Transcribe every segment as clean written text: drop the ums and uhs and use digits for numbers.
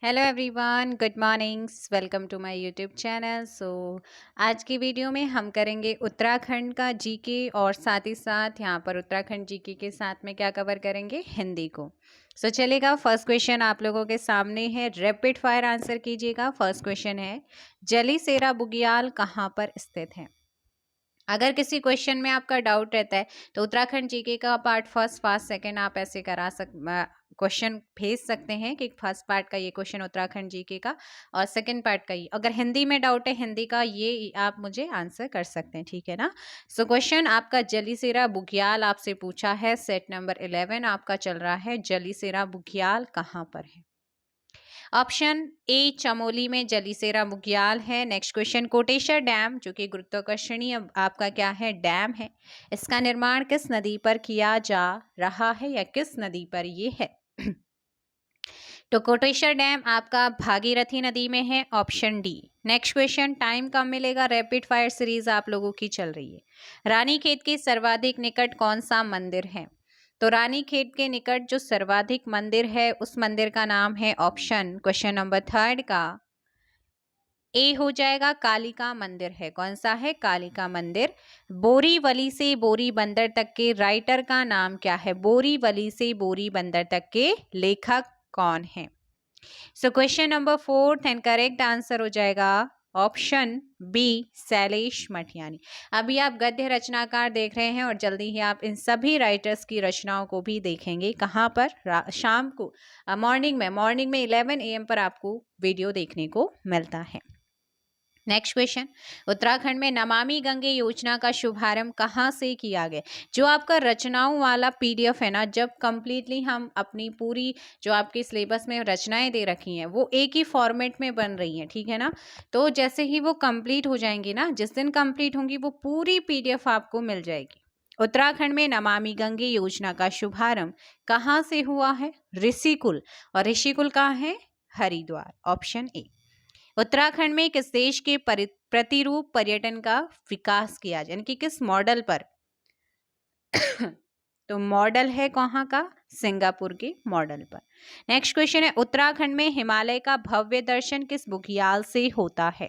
Hello everyone, good mornings, welcome to my YouTube channel. आज की video में हम करेंगे उत्तराखंड का जीके और साथ ही साथ यहाँ पर उत्तराखंड जीके के साथ में क्या कवर करेंगे, हिंदी को। चलेगा, फर्स्ट क्वेश्चन आप लोगों के सामने है, रैपिड फायर आंसर कीजिएगा। फर्स्ट क्वेश्चन है, जलीसेरा बुग्याल कहाँ पर स्थित है। अगर किसी क्वेश्चन में आपका डाउट रहता है तो उत्तराखंड जीके का पार्ट फर्स्ट सेकंड आप ऐसे करा क्वेश्चन भेज सकते हैं कि फर्स्ट पार्ट का ये क्वेश्चन उत्तराखंड जीके का और सेकंड पार्ट का ये। अगर हिंदी में डाउट है हिंदी का, ये आप मुझे आंसर कर सकते हैं, ठीक है ना। क्वेश्चन आपका जलीसेरा बुग्याल आपसे पूछा है। सेट नंबर 11 आपका चल रहा है, जलीसेरा बुग्याल कहाँ पर है। ऑप्शन ए चमोली में जलीसेरा बुग्याल है। नेक्स्ट क्वेश्चन, कोटेश्वर डैम जो कि गुरुत्वाकर्षणीय आपका क्या है, डैम है, इसका निर्माण किस नदी पर किया जा रहा है या किस नदी पर ये है। तो कोटेश्वर डैम आपका भागीरथी नदी में है, option D. Next question, time कम मिलेगा, रैपिड फायर सीरीज आप लोगों की चल रही है। रानीखेत के सर्वाधिक निकट कौन सा मंदिर है। तो रानीखेत के निकट जो सर्वाधिक मंदिर है उस मंदिर का नाम है, ऑप्शन क्वेश्चन नंबर 3 का ए हो जाएगा, कालिका मंदिर है। कौन सा है, कालिका मंदिर। बोरीवली से बोरी बंदर तक के राइटर का नाम क्या है। बोरीवली से बोरी बंदर तक के लेखक कौन है। Question number 4 and correct answer हो जाएगा ऑप्शन बी, शैलेश मठियानी। अभी आप गद्य रचनाकार देख रहे हैं और जल्दी ही आप इन सभी राइटर्स की रचनाओं को भी देखेंगे। कहाँ पर, शाम को, मॉर्निंग में 11 AM पर आपको वीडियो देखने को मिलता है। नेक्स्ट क्वेश्चन, उत्तराखंड में नमामि गंगे योजना का शुभारंभ कहाँ से किया गया। जो आपका रचनाओं वाला PDF है ना, जब कंप्लीटली हम अपनी पूरी जो आपके सिलेबस में रचनाएं दे रखी हैं वो एक ही फॉर्मेट में बन रही हैं, ठीक है ना। तो जैसे ही वो कंप्लीट हो जाएंगी ना, जिस दिन कंप्लीट होंगी वो पूरी PDF आपको मिल जाएगी। उत्तराखंड में नमामि गंगे योजना का शुभारंभ कहाँ से हुआ है, ऋषिकुल। और ऋषिकुल कहाँ है, हरिद्वार, ऑप्शन ए। उत्तराखंड में किस देश के प्रतिरूप पर्यटन का विकास किया जाए, यानी कि किस मॉडल पर। तो मॉडल है कहाँ का, सिंगापुर के मॉडल पर। नेक्स्ट क्वेश्चन है, उत्तराखंड में हिमालय का भव्य दर्शन किस बुग्याल से होता है।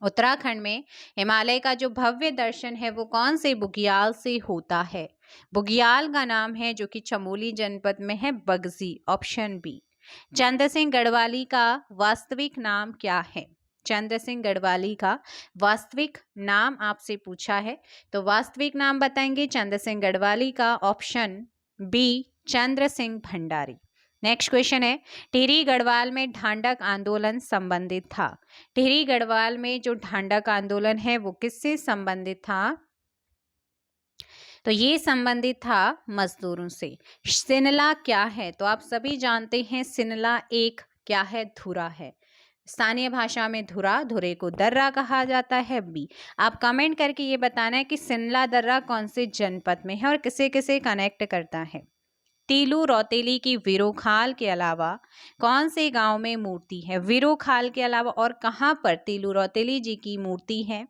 उत्तराखंड में हिमालय का जो भव्य दर्शन है वो कौन से बुग्याल से होता है। बुग्याल का नाम है जो कि चमोली जनपद में है, बगजी, ऑप्शन बी। चंद्र सिंह गढ़वाली का वास्तविक नाम क्या है। चंद्र सिंह गढ़वाली का वास्तविक नाम आपसे पूछा है, तो वास्तविक नाम बताएंगे चंद्र सिंह गढ़वाली का, option B, Chandra Singh Bhandari. Next question है, टिहरी गढ़वाल में ढांडक आंदोलन संबंधित था। टिहरी गढ़वाल में जो ढांडक आंदोलन है वो किससे संबंधित था। तो ये संबंधित था मजदूरों से। सिनला क्या है, तो आप सभी जानते हैं सिनला एक क्या है, धुरा है। स्थानीय भाषा में धुरा, धुरे को दर्रा कहा जाता है, बी। आप कमेंट करके ये बताना है कि सिनला दर्रा कौन से जनपद में है और किसे किसे कनेक्ट करता है। तीलू रौतेली की विरोखाल के अलावा कौन से गांव में मूर्ति है। विरोखाल के अलावा और कहां पर तीलू रौतेली जी की मूर्ति है।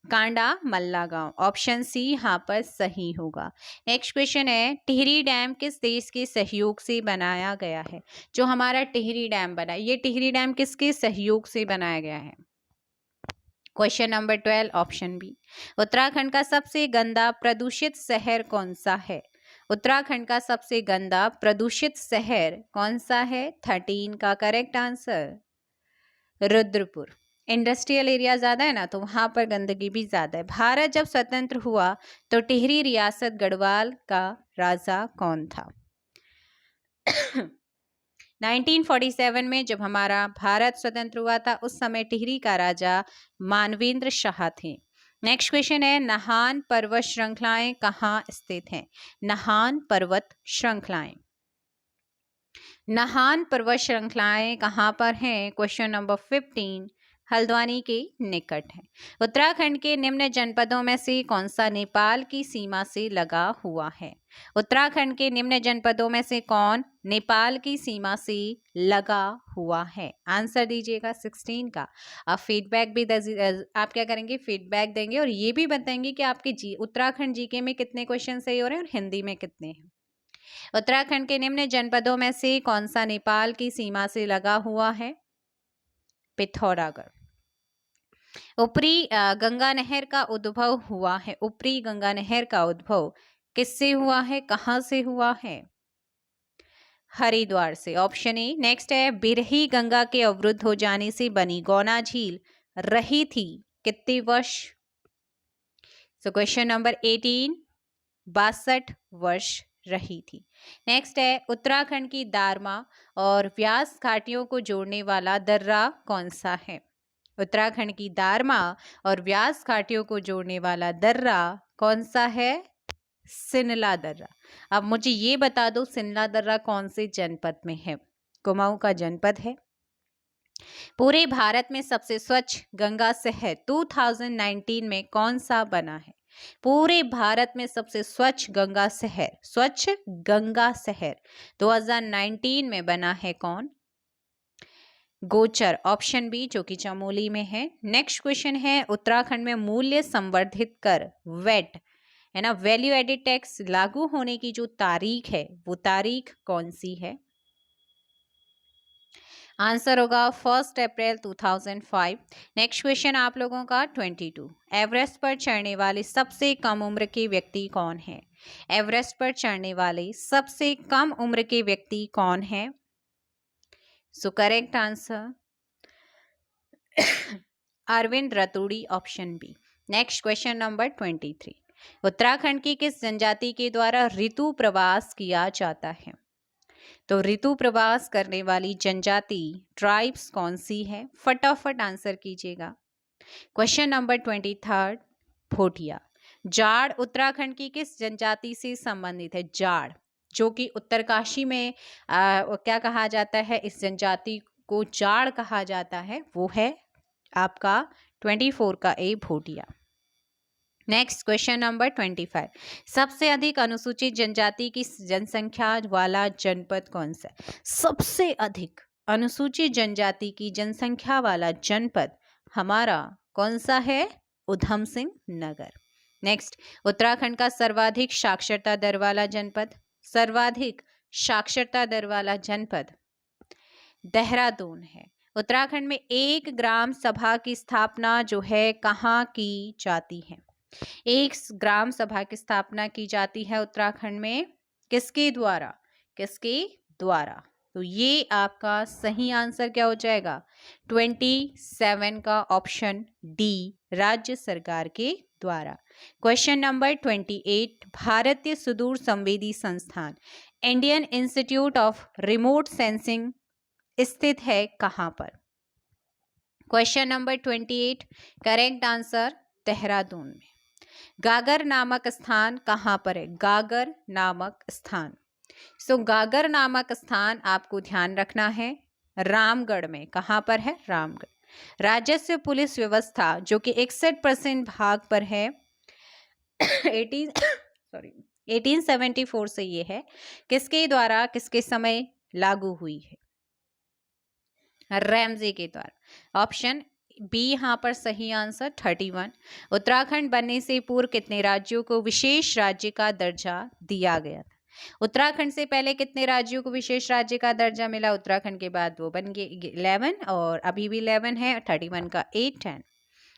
कांडा मल्ला गांव, ऑप्शन सी यहाँ पर सही होगा। नेक्स्ट क्वेश्चन है, टिहरी डैम किस देश के सहयोग से बनाया गया है। जो हमारा टिहरी डैम बना, ये टिहरी डैम किसके सहयोग से बनाया गया है। Question number 12, option B. Uttarakhand का सबसे गंदा प्रदूषित शहर कौन सा है। उत्तराखंड का सबसे गंदा प्रदूषित शहर कौन सा है। 13 का correct answer Rudrapur. Industrial area ज़्यादा है ना, तो वहाँ पर गंदगी भी ज़्यादा है। भारत जब स्वतंत्र हुआ तो टिहरी रियासत गढ़वाल का राजा कौन था। 1947 में जब हमारा भारत स्वतंत्र हुआ था उस समय टिहरी का राजा मानवेंद्र शाह थे। नेक्स्ट क्वेश्चन है, नाहन पर्वत श्रृंखलाएं कहाँ स्थित हैं। नाहन पर्वत श्रृंखलाएं, नाहन पर्वत श्रृंखलाएं कहाँ पर हैं। क्वेश्चन नंबर 15, हल्द्वानी के निकट है। उत्तराखंड के निम्न जनपदों में से कौन सा नेपाल की सीमा से लगा हुआ है। उत्तराखंड के निम्न जनपदों में से कौन नेपाल की सीमा से लगा हुआ है। आंसर दीजिएगा 16 का। आप फीडबैक भी आप क्या करेंगे, फीडबैक देंगे और ये भी बताएंगे कि आपके उत्तराखंड जीके में कितने क्वेश्चन सही हो रहे हैं और हिंदी में कितने हैं। उत्तराखंड के निम्न जनपदों में से कौन सा नेपाल की सीमा से लगा हुआ है? पिथौरागढ़। ऊपरी गंगा नहर का उद्भव हुआ है, ऊपरी गंगा नहर का उद्भव किससे हुआ है, कहां से हुआ है? हरिद्वार से, ऑप्शन ए। नेक्स्ट है, बिरही गंगा के अवरुद्ध हो जाने से बनी गौना झील रही थी कितने वर्ष? सो क्वेश्चन नंबर 18, 62 वर्ष रही थी। नेक्स्ट है, उत्तराखंड की दारमा और व्यास घाटियों को जोड़ने वाला दर्रा कौन सा है? उत्तराखंड की दारमा और व्यास घाटियों को जोड़ने वाला दर्रा कौन सा है? सिनला दर्रा। अब मुझे ये बता दो, सिनला दर्रा कौन से जनपद में है? कुमाऊं का जनपद है। पूरे भारत में सबसे स्वच्छ गंगा शहर 2019 में कौन सा बना है? पूरे भारत में सबसे स्वच्छ गंगा शहर 2019 में बना है कौन? गोचर, ऑप्शन बी, जो कि चमोली में है। नेक्स्ट क्वेश्चन है, उत्तराखंड में मूल्य संवर्धित कर वैट है ना, वैल्यू एडेड टैक्स लागू होने की जो तारीख है वो तारीख कौन सी है? आंसर होगा 1 अप्रैल 2005। नेक्स्ट क्वेश्चन आप लोगों का 22, एवरेस्ट पर चढ़ने वाले सबसे कम उम्र के व्यक्ति कौन है? एवरेस्ट पर चढ़ने वाले सबसे कम उम्र के व्यक्ति कौन है? So correct answer Arvind Raturi, option B. Next question number 23, Uttarakhand की किस जनजाति के द्वारा ऋतु प्रवास किया जाता है? तो ऋतु प्रवास करने वाली जनजाति ट्राइब्स कौन सी है? फटाफट आंसर कीजिएगा। Question number 23, Bhotia. जाड़ उत्तराखंड की किस जनजाति से संबंधित है? जाड़, जो कि उत्तरकाशी में क्या कहा जाता है, इस जनजाति को जाड़ कहा जाता है, वो है आपका 24 का ए, भोटिया। नेक्स्ट क्वेश्चन नंबर 25, सबसे अधिक अनुसूचित जनजाति की जनसंख्या वाला जनपद कौन सा? सबसे अधिक अनुसूचित जनजाति की जनसंख्या वाला जनपद हमारा कौन सा है? उधम सिंह नगर। नेक्स्ट, उत्तराखंड का सर्वाधिक साक्षरता दर वाला जनपद, सर्वाधिक साक्षरता दर वाला जनपद देहरादून है। उत्तराखंड में एक ग्राम सभा की स्थापना जो है कहाँ की जाती है? एक ग्राम सभा की स्थापना की जाती है उत्तराखंड में, किसके द्वारा? किसके द्वारा? तो ये आपका सही आंसर क्या हो जाएगा? 27 का ऑप्शन डी, राज्य सरकार के द्वारा। क्वेश्चन नंबर 28, भारतीय सुदूर संवेदी संस्थान Indian institute of remote sensing स्थित है कहां पर? Question number 28, correct answer Dehradun में। गागर नामक स्थान कहां पर है? गागर नामक स्थान, सो गागर नामक स्थान आपको ध्यान रखना है रामगढ़ में। कहां पर है? रामगढ़। राजस्व पुलिस व्यवस्था जो कि 61% भाग पर है 1874 से ये है, किसके द्वारा किसके समय लागू हुई है? रैमजे के द्वारा। ऑप्शन बी यहाँ पर सही आंसर 31। उत्तराखंड बनने से पूर्व कितने राज्यों को विशेष राज्य का दर्जा दिया गया था? उत्तराखंड से पहले कितने राज्यों को विशेष राज्य का दर्जा मिला? उत्तराखंड के बाद वो बन गए 11 और अभी भी 11 है, 31 का 8, 10।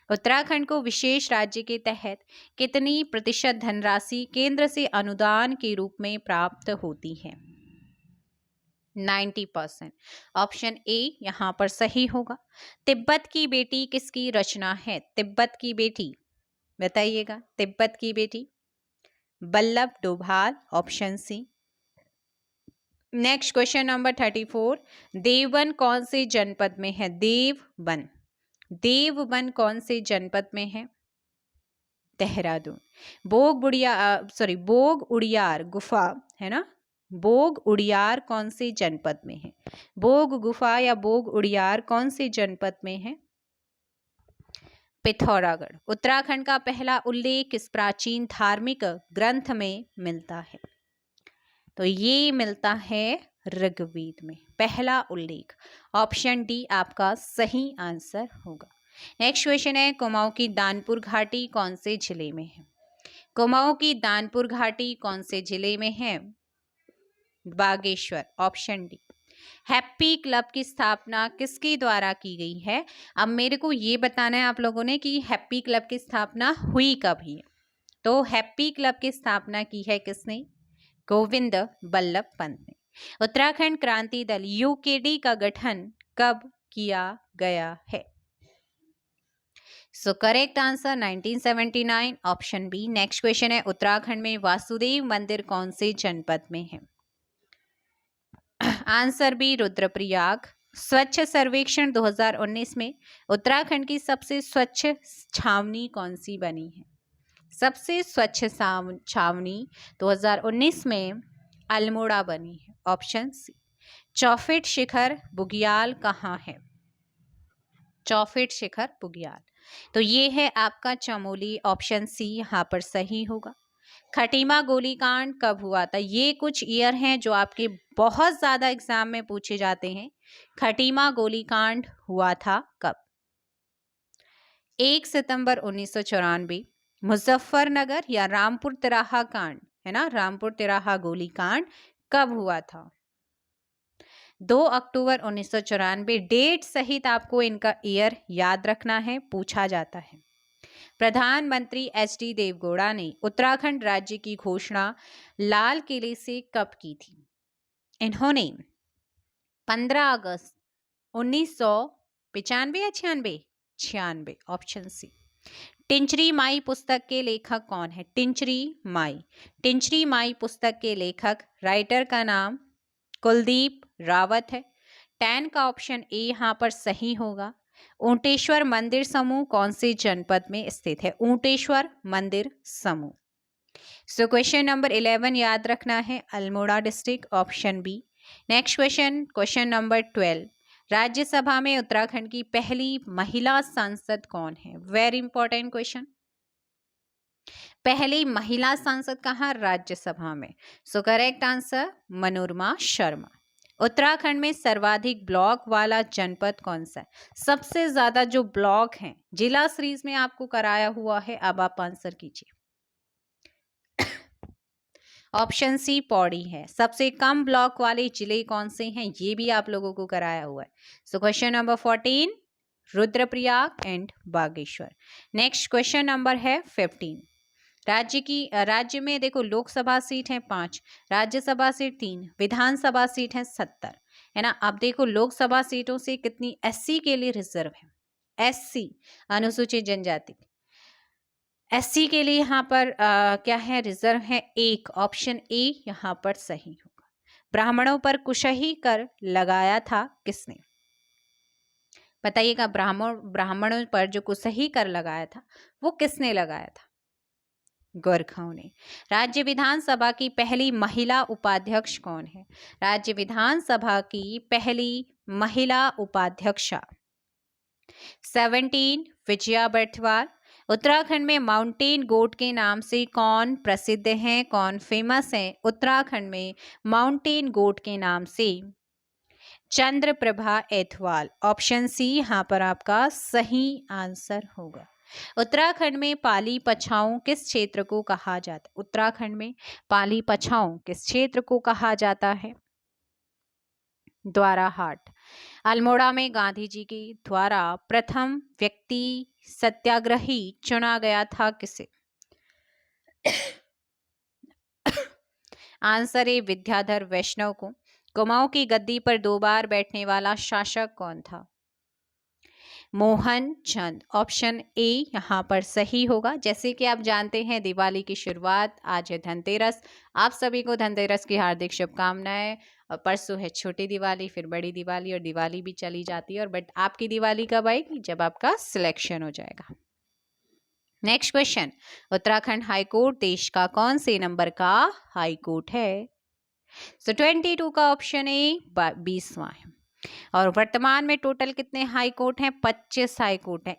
उत्तराखंड को विशेष राज्य के तहत कितनी प्रतिशत धनराशि केंद्र से अनुदान के रूप में प्राप्त होती है? 90%। ऑप्शन ए यहाँ पर सही होगा। तिब्बत की बेटी किसकी रचना है? तिब्बत की बेटी बताइएगा। तिब्बत की बेटी Ballabh Dobhal, option C. Next question number 34, Devban कौन से जनपद में है? देवबन, देवबन कौन से जनपद में है? देहरादून। बोग उड़ियार गुफा है ना, बोग उड़ियार कौन से जनपद में है? बोग गुफा या बोग उड़ियार कौन से जनपद में है? पिथौरागढ़। उत्तराखंड का पहला उल्लेख किस प्राचीन धार्मिक ग्रंथ में मिलता है? तो ये मिलता है ऋग्वेद में, पहला उल्लेख। ऑप्शन डी आपका सही आंसर होगा। नेक्स्ट क्वेश्चन है, कुमाऊं की दानपुर घाटी कौन से जिले में है? कुमाऊं की दानपुर घाटी कौन से जिले में है? Bageshwar, option D. Happy club की स्थापना किसके द्वारा की गई है? अब मेरे को ये बताना है आप लोगों ने कि हैप्पी क्लब की स्थापना हुई कब है। तो हैप्पी क्लब की स्थापना की है किसने? गोविंद बल्लभ पंत ने। उत्तराखंड क्रांति दल यूकेडी का गठन कब किया गया है? So correct answer 1979, option B. Next question है, उत्तराखंड में वासुदेव मंदिर कौन से जनपद में है? Answer B, Rudraprayag. स्वच्छ सर्वेक्षण 2019 में उत्तराखंड की सबसे स्वच्छ छावनी कौन सी बनी है? सबसे स्वच्छ छावनी 2019 में अल्मोड़ा बनी है, ऑप्शन सी। चौफिट शिखर बुग्याल कहाँ है? चौफिट शिखर बुग्याल, तो ये है आपका चमोली, ऑप्शन सी यहाँ पर सही होगा। खटीमा गोलीकांड कब हुआ था? ये कुछ ईयर हैं जो आपके बहुत ज्यादा एग्जाम में पूछे जाते हैं। खटीमा गोलीकांड हुआ था कब? 1 सितंबर 1994, मुजफ्फरनगर या रामपुर तिराहा कांड, है ना, रामपुर तिराहा गोलीकांड कब हुआ था? 2 अक्टूबर 1994। डेट सहित आपको इनका ईयर याद रखना है, पूछा जाता है। प्रधानमंत्री एच.डी. देवगौड़ा ने उत्तराखंड राज्य की घोषणा लाल किले से कब की थी? इन्होंने 15 अगस्त 1995 या 96? 96, ऑप्शन सी। टिंचरी माई पुस्तक के लेखक कौन है? टिंचरी माई पुस्तक के लेखक, राइटर का नाम कुलदीप रावत है। 10 का ऑप्शन ए यहाँ पर सही होगा। ऊंटेश्वर मंदिर समूह कौन से जनपद में स्थित है? ऊंटेश्वर मंदिर समूह। सो क्वेश्चन नंबर 11 याद रखना है, Almora district, option B. Next question, question number 12। Rajya Sabha में उत्तराखंड की पहली महिला सांसद कौन है? Very important question. पहली महिला सांसद कहाँ? राज्यसभा में। So correct answer Manorama Sharma. Uttarakhand में सर्वाधिक ब्लॉक वाला जनपद कौन सा है? सबसे ज्यादा जो ब्लॉक हैं, जिला सीरीज में आपको कराया हुआ है, अब आप आंसर कीजिए। ऑप्शन सी पौड़ी है। सबसे कम ब्लॉक वाले जिले कौन से हैं? ये भी आप लोगों को कराया हुआ है। So question number 14 Rudraprayag and Bageshwar. Next question number है 15। राज्य में देखो लोकसभा सीट है 5, राज्यसभा सीट 3, विधानसभा सीट है 70, है ना। अब देखो लोकसभा सीटों से कितनी एससी के लिए रिजर्व है? एससी अनुसूचित जनजाति, एससी के लिए यहाँ पर क्या है? रिजर्व है 1, ऑप्शन ए यहाँ पर सही होगा। ब्राह्मणों पर कुशही कर लगाया था किसने? बताइएगा, ब्राह्मणों पर जो कुशही कर लगाया था वो किसने लगाया था? गोरखाओं ने। राज्य विधानसभा की पहली महिला उपाध्यक्ष कौन है? राज्य विधानसभा की पहली महिला उपाध्यक्षा 17 विजया बर्थवाल। उत्तराखंड में माउंटेन गोट के नाम से कौन प्रसिद्ध है, कौन फेमस है? उत्तराखंड में माउंटेन गोट के नाम से चंद्रप्रभा एथवाल, ऑप्शन सी यहाँ पर आपका सही आंसर होगा। उत्तराखंड में पाली पछाऊ किस क्षेत्र को कहा जाता है? उत्तराखंड में पाली पछाऊ किस क्षेत्र को कहा जाता है? द्वाराहाट। अल्मोड़ा में गांधी जी के द्वारा प्रथम व्यक्ति सत्याग्रही चुना गया था किसे? आंसर ए विद्याधर वैष्णव को। कुमाऊं की गद्दी पर 2 बार बैठने वाला शासक कौन था? मोहन चंद, ऑप्शन ए यहाँ पर सही होगा। जैसे कि आप जानते हैं दिवाली की शुरुआत आज है धनतेरस, आप सभी को धनतेरस की हार्दिक शुभकामनाएं। और परसों है छोटी दिवाली, फिर बड़ी दिवाली, और दिवाली भी चली जाती है। और बट आपकी दिवाली कब आएगी? जब आपका सिलेक्शन हो जाएगा। नेक्स्ट क्वेश्चन, उत्तराखंड हाईकोर्ट देश का कौन से नंबर का हाईकोर्ट है? सो 22 का ऑप्शन ए 20वां है। और वर्तमान में टोटल कितने हाई कोर्ट हैं? 25 हाई कोर्ट हैं।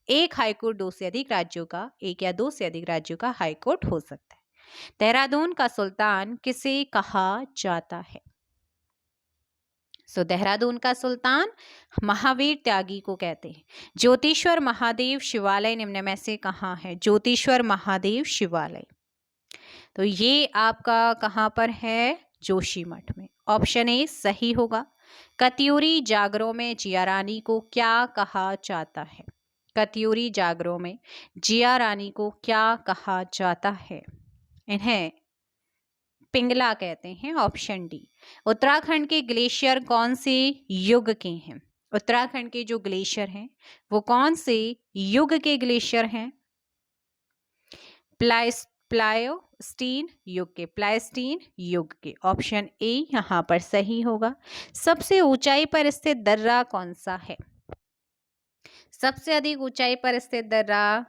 एक हाई कोर्ट 2 से अधिक राज्यों का, 1 या 2 से अधिक राज्यों का हाई कोर्ट हो सकता है। देहरादून का सुल्तान किसे कहा जाता है? सो देहरादून का सुल्तान महावीर त्यागी को कहते हैं। ज्योतिश्वर महादेव शिवालय निम्न में से कहाँ है? ज्योतिश्वर महादेव शिवालय, तो ये आपका कहाँ पर है? जोशीमठ में। ऑप्शन ए सही होगा। कत्यूरी जागरों में जिया रानी को क्या कहा जाता है? कत्यूरी जागरों में जिया रानी को क्या कहा जाता है? इन्हें पिंगला कहते हैं। Option D. उत्तराखंड के ग्लेशियर कौन से युग के हैं? उत्तराखंड के जो ग्लेशियर हैं वो कौन से युग के ग्लेशियर हैं? प्लायोस्टीन युग के, प्लायोस्टीन युग के। ऑप्शन ए यहां पर सही होगा। सबसे ऊंचाई पर स्थित दर्रा कौन सा है? सबसे अधिक ऊंचाई पर स्थित दर्रा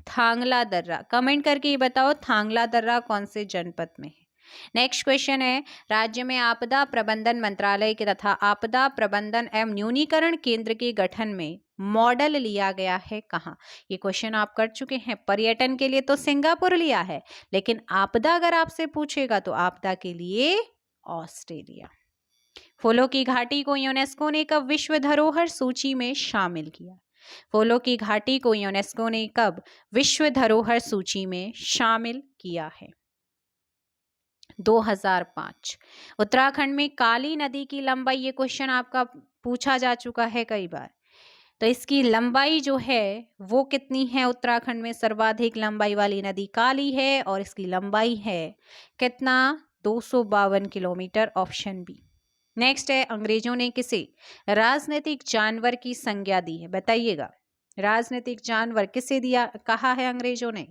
थांगला दर्रा। कमेंट करके ये बताओ थांगला दर्रा कौन से जनपद में है? नेक्स्ट क्वेश्चन है, राज्य में आपदा प्रबंधन मंत्रालय के तथा आपदा प्रबंधन एवं न्यूनीकरण केंद्र के गठन में मॉडल लिया गया है कहाँ? ये क्वेश्चन आप कर चुके हैं। पर्यटन के लिए तो सिंगापुर लिया है, लेकिन आपदा अगर आपसे पूछेगा तो आपदा के लिए ऑस्ट्रेलिया। फूलों की घाटी को यूनेस्को ने कब विश्व धरोहर सूची में शामिल किया? फूलों की घाटी को यूनेस्को ने कब विश्व धरोहर सूची में शामिल किया है? 2005। उत्तराखंड में काली नदी की लंबाई, ये क्वेश्चन आपका पूछा जा चुका है कई बार, तो इसकी लंबाई जो है वो कितनी है? उत्तराखंड में सर्वाधिक लंबाई वाली नदी काली है और इसकी लंबाई है कितना? 252 किलोमीटर। Option B. नेक्स्ट है, अंग्रेजों ने किसे राजनीतिक जानवर की संज्ञा दी है? बताइएगा, राजनीतिक जानवर किसे दिया कहा है अंग्रेजों ने?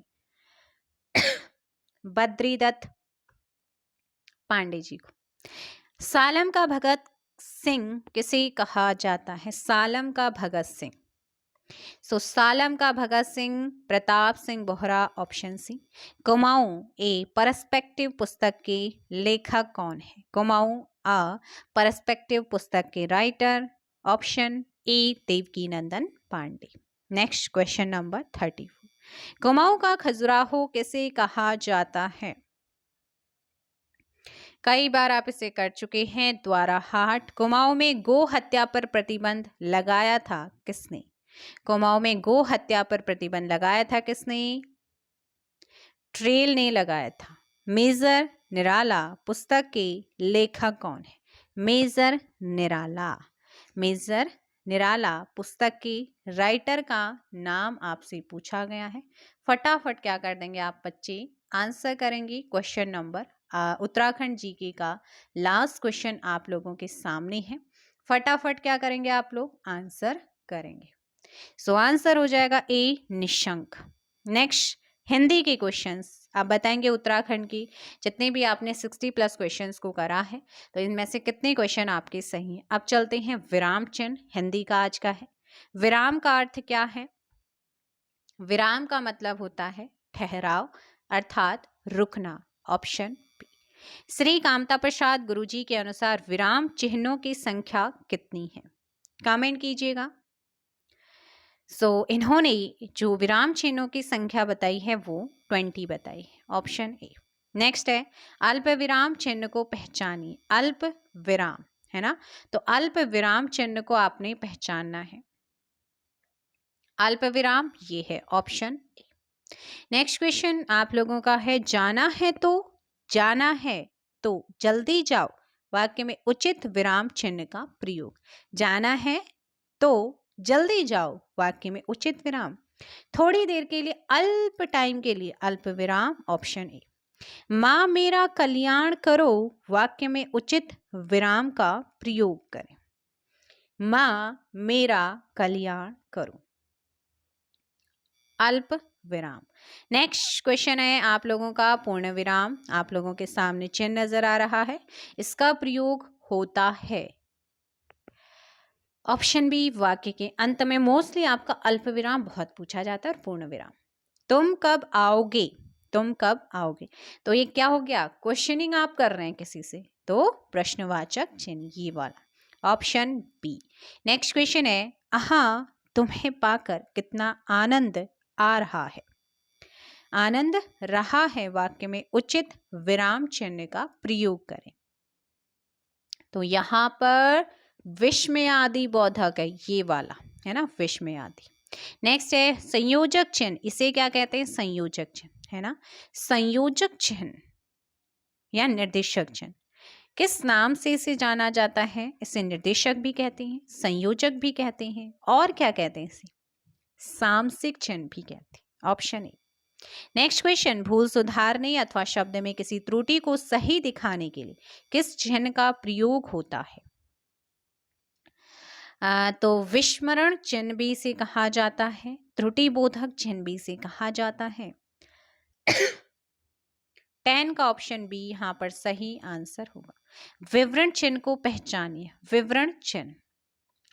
बद्रीदत्त पांडे जी को। सालम का भगत सिंह किसे कहा जाता है? सालम का भगत सिंह। सालम का Bhagat Singh Pratap Singh Bohra. Option C. Kumaon a perspective पुस्तक के लेखक कौन है? कुमाऊं आ परस्पेक्टिव पुस्तक के writer. Option A Devki Nandan Pande. Next question number 34। Kumaon का खजुराहो किसे कहा जाता है? कई बार आप इसे कर चुके हैं। द्वाराहाट। कुमाऊं में गो हत्या पर प्रतिबंध लगाया था किसने? कुमाऊं में गो हत्या पर प्रतिबंध लगाया था किसने? ट्रेल ने लगाया था। मेजर निराला पुस्तक के लेखक कौन है? मेजर निराला। मेजर निराला पुस्तक के राइटर का नाम आपसे पूछा गया है। फटाफट क्या कर देंगे आप बच्चे? आंसर करेंगे। क्वेश्चन नंबर उत्तराखंड जीके का लास्ट क्वेश्चन आप लोगों के सामने है। फटाफट क्या करेंगे आप लोग? आंसर करेंगे। आंसर हो जाएगा ए निशंक। नेक्स्ट हिंदी के क्वेश्चंस आप बताएंगे। उत्तराखंड की जितने भी आपने 60+ क्वेश्चंस को करा है तो इनमें से कितने क्वेश्चन आपके सही हैं? अब चलते हैं विराम चिन्ह। हिंदी का आज का है। विराम का अर्थ क्या है? विराम का मतलब होता है ठहराव अर्थात रुकना। Option B. श्री कामता प्रसाद गुरुजी के अनुसार विराम चिन्हों की संख्या कितनी है? कमेंट कीजिएगा। इन्होंने जो विराम चिन्हों की संख्या बताई है वो 20 बताई है। Option A. नेक्स्ट है, अल्प विराम चिन्ह को पहचानिए। अल्प विराम है ना, तो अल्प विराम चिन्ह को आपने पहचानना है। अल्प विराम ये है। Option A. नेक्स्ट क्वेश्चन आप लोगों का है, जाना है तो जल्दी जाओ वाक्य में उचित विराम चिन्ह का प्रयोग। जाना है तो जल्दी जाओ वाक्य में उचित विराम। थोड़ी देर के लिए अल्प टाइम के लिए अल्प विराम। Option A. माँ मेरा कल्याण करो वाक्य में उचित विराम का प्रयोग करें। माँ मेरा कल्याण करो, अल्प विराम। नेक्स्ट क्वेश्चन है आप लोगों का पूर्ण विराम। आप लोगों के सामने चिन्ह नजर आ रहा है, इसका प्रयोग होता है ऑप्शन बी वाक्य के अंत में। मोस्टली आपका अल्प विराम बहुत पूछा जाता है और पूर्ण विराम। तुम कब आओगे, तुम कब आओगे, तो ये क्या हो गया? क्वेश्चनिंग आप कर रहे हैं किसी से, तो प्रश्नवाचक चिन्ह ये वाला। Option B. नेक्स्ट क्वेश्चन है, हाँ तुम्हें पाकर कितना आनंद आ रहा है। आनंद रहा है वाक्य में उचित विराम चिन्ह का प्रयोग करें। तो यहां पर विस्मयादि बोधक है ये वाला, है ना, विस्मयादि। नेक्स्ट है संयोजक चिन्ह, इसे क्या कहते हैं? संयोजक चिन्ह, है ना। संयोजक चिन्ह या निर्देशक चिन्ह। किस नाम से इसे जाना जाता है? इसे निर्देशक भी कहते हैं, संयोजक भी कहते हैं, और क्या कहते हैं इसे? सामसिक चिन्ह भी कहते हैं। Option A. नेक्स्ट क्वेश्चन, भूल सुधारने अथवा शब्द में किसी त्रुटि को सही दिखाने के लिए किस चिन्ह का प्रयोग होता है? तो विस्मरण चिन्ह भी इसे कहा जाता है, त्रुटि बोधक चिन्ह भी इसे कहा जाता है। 10 का ऑप्शन बी यहाँ पर सही आंसर होगा। विवरण चिन्ह को पहचानिए। विवरण चिन्ह,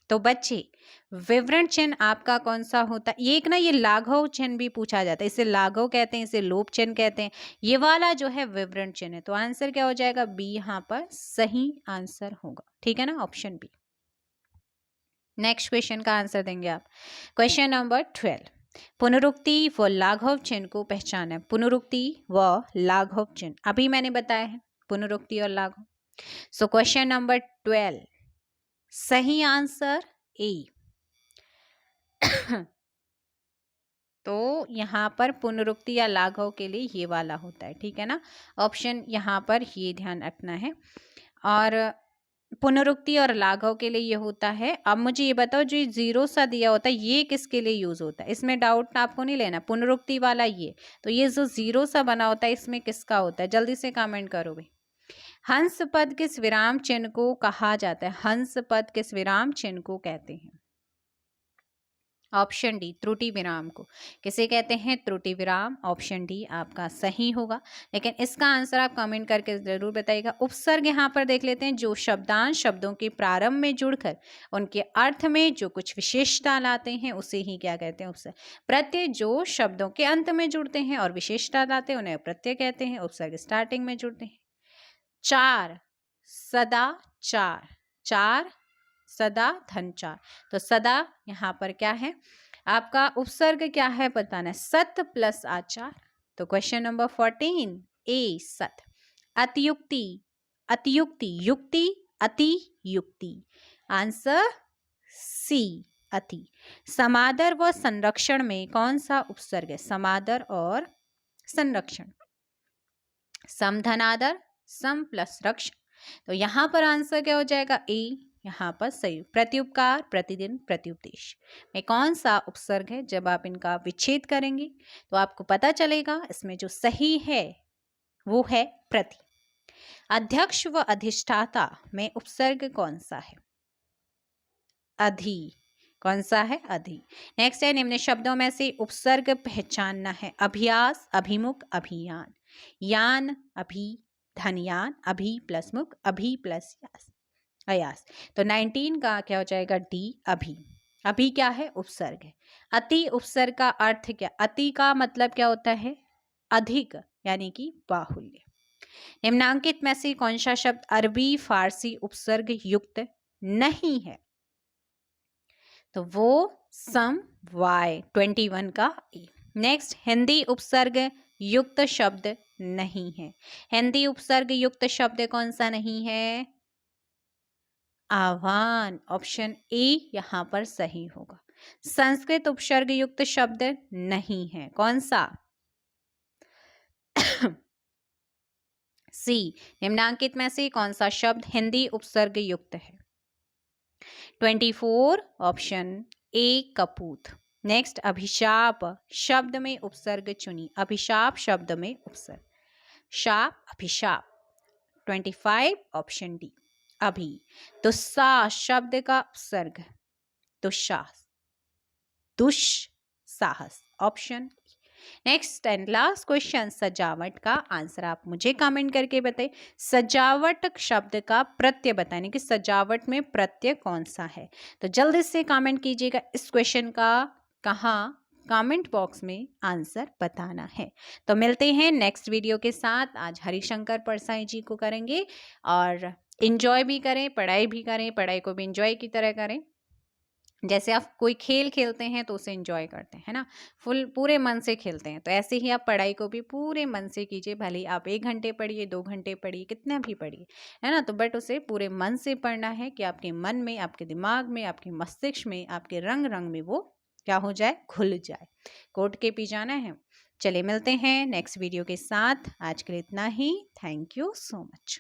तो बच्चे विवरण चिन्ह आपका कौन सा होता है? एक ना ये लाघव चिन्ह भी पूछा जाता है, इसे लाघव कहते हैं, इसे लोप चिन्ह कहते हैं। ये वाला जो है विवरण चिन्ह है, तो आंसर क्या हो जाएगा? बी यहाँ पर सही आंसर होगा। ठीक है ना, ऑप्शन बी। नेक्स्ट क्वेश्चन का आंसर देंगे आप। क्वेश्चन नंबर 12, पुनरुक्ति व लाघव चिन्ह को पहचाना। पुनरुक्ति व लाघव चिन्ह अभी मैंने बताया है, पुनरुक्ति और लाघव। सो क्वेश्चन नंबर 12, सही आंसर ए। तो यहाँ पर पुनरुक्ति या लाघव के लिए ये वाला होता है। ठीक है ना, ऑप्शन यहाँ पर ये ध्यान रखना है। और पुनरुक्ति और लाघव के लिए ये होता है। अब मुझे ये बताओ, जो जीरो सा दिया होता है ये किसके लिए यूज होता है? इसमें डाउट आपको नहीं लेना। पुनरुक्ति वाला ये, तो ये जो जीरो सा बना होता है इसमें किसका होता है? जल्दी से कमेंट करो भाई। हंस पद किस विराम चिन्ह को कहा जाता है? हंस पद किस विराम चिन्ह को कहते हैं? ऑप्शन डी, त्रुटि विराम को किसे कहते हैं? त्रुटि विराम। ऑप्शन डी आपका सही होगा। लेकिन इसका आंसर आप कमेंट करके जरूर बताइएगा। उपसर्ग यहाँ पर देख लेते हैं, जो शब्दांश शब्दों के प्रारंभ में जुड़कर उनके अर्थ में जो कुछ विशेषता लाते हैं उसे ही क्या कहते हैं? उपसर्ग। प्रत्यय जो शब्दों के अंत में जुड़ते हैं और विशेषता लाते हैं उन्हें प्रत्यय कहते हैं। उपसर्ग स्टार्टिंग में जुड़ते हैं। 4 सदा, 4 4 सदा धन 4, तो सदा यहाँ पर क्या है? आपका उपसर्ग क्या है बताना है। सत प्लस आचार। तो क्वेश्चन नंबर 14 ए सत। अतियुक्ति, अतियुक्ति, युक्ति, अति युक्ति, आंसर सी अति। समादर व संरक्षण में कौन सा उपसर्ग है? समादर और संरक्षण। समधनादर, सम प्लस रक्षण, तो यहाँ पर आंसर क्या हो जाएगा? ए यहाँ पर सही। प्रत्युपकार, प्रतिदिन, प्रत्युपदेश में कौन सा उपसर्ग है? जब आप इनका विच्छेद करेंगे तो आपको पता चलेगा। इसमें जो सही है वो है प्रति। अध्यक्ष व अधिष्ठाता में उपसर्ग कौन सा है? अधि। कौन सा है? अधि। नेक्स्ट है, निम्न शब्दों में से उपसर्ग पहचानना है। अभ्यास, अभिमुख, अभियान। यान, अभि, धनयान, अभि प्लस मुख, अभि प्लस यास, अयास। तो 19 का क्या हो जाएगा? डी अभि। अभि क्या है? उपसर्ग है। अति उपसर्ग का अर्थ क्या? अति का मतलब क्या होता है? अधिक, यानी कि बाहुल्य। निम्नांकित में से कौन सा शब्द अरबी फारसी उपसर्ग युक्त नहीं है? तो वो सम वाय, 21 का ए। नेक्स्ट, हिंदी उपसर्ग युक्त शब्द नहीं है। हिंदी उपसर्ग युक्त शब्द कौन सा नहीं है? आह्वान। ऑप्शन ए यहाँ पर सही होगा। संस्कृत उपसर्ग युक्त शब्द नहीं है। कौन सा? सी। निम्नांकित में से कौन सा शब्द हिंदी उपसर्ग युक्त है? 24 ऑप्शन ए कपूत। नेक्स्ट, अभिशाप शब्द में उपसर्ग चुनी। अभिशाप शब्द में उपसर्ग, शाप, अभिशाप। 25 ऑप्शन डी अभी। दुस्साहस शब्द का उपसर्ग, दुस्साहस, दुस्साहस, option. Next and last question, सजावट का आंसर आप मुझे कमेंट करके बताइए। सजावट शब्द का प्रत्यय बताने कि सजावट में प्रत्यय कौन सा है? तो जल्दी से कमेंट कीजिएगा। इस क्वेश्चन का कहाँ कमेंट बॉक्स में आंसर बताना है। तो मिलते हैं नेक्स्ट वीडियो के साथ। आज हरिशंकर परसाई जी को करेंगे और इंजॉय भी करें, पढ़ाई भी करें, पढ़ाई को भी इंजॉय की तरह करें। जैसे आप कोई खेल खेलते हैं तो उसे एंजॉय करते हैं ना, फुल पूरे मन से खेलते हैं, तो ऐसे ही आप पढ़ाई को भी पूरे मन से कीजिए। भले आप 1 घंटे पढ़िए, 2 घंटे पढ़िए, कितना भी पढ़िए, है ना, तो बट उसे पूरे मन से पढ़ना है कि आपके मन में, आपके दिमाग में, आपके मस्तिष्क में, आपके रंग रंग में वो क्या हो जाए? घुल जाए। कोट के पी जाना है। चलिए मिलते हैं नेक्स्ट वीडियो के साथ। आज के लिए इतना ही। Thank you so much.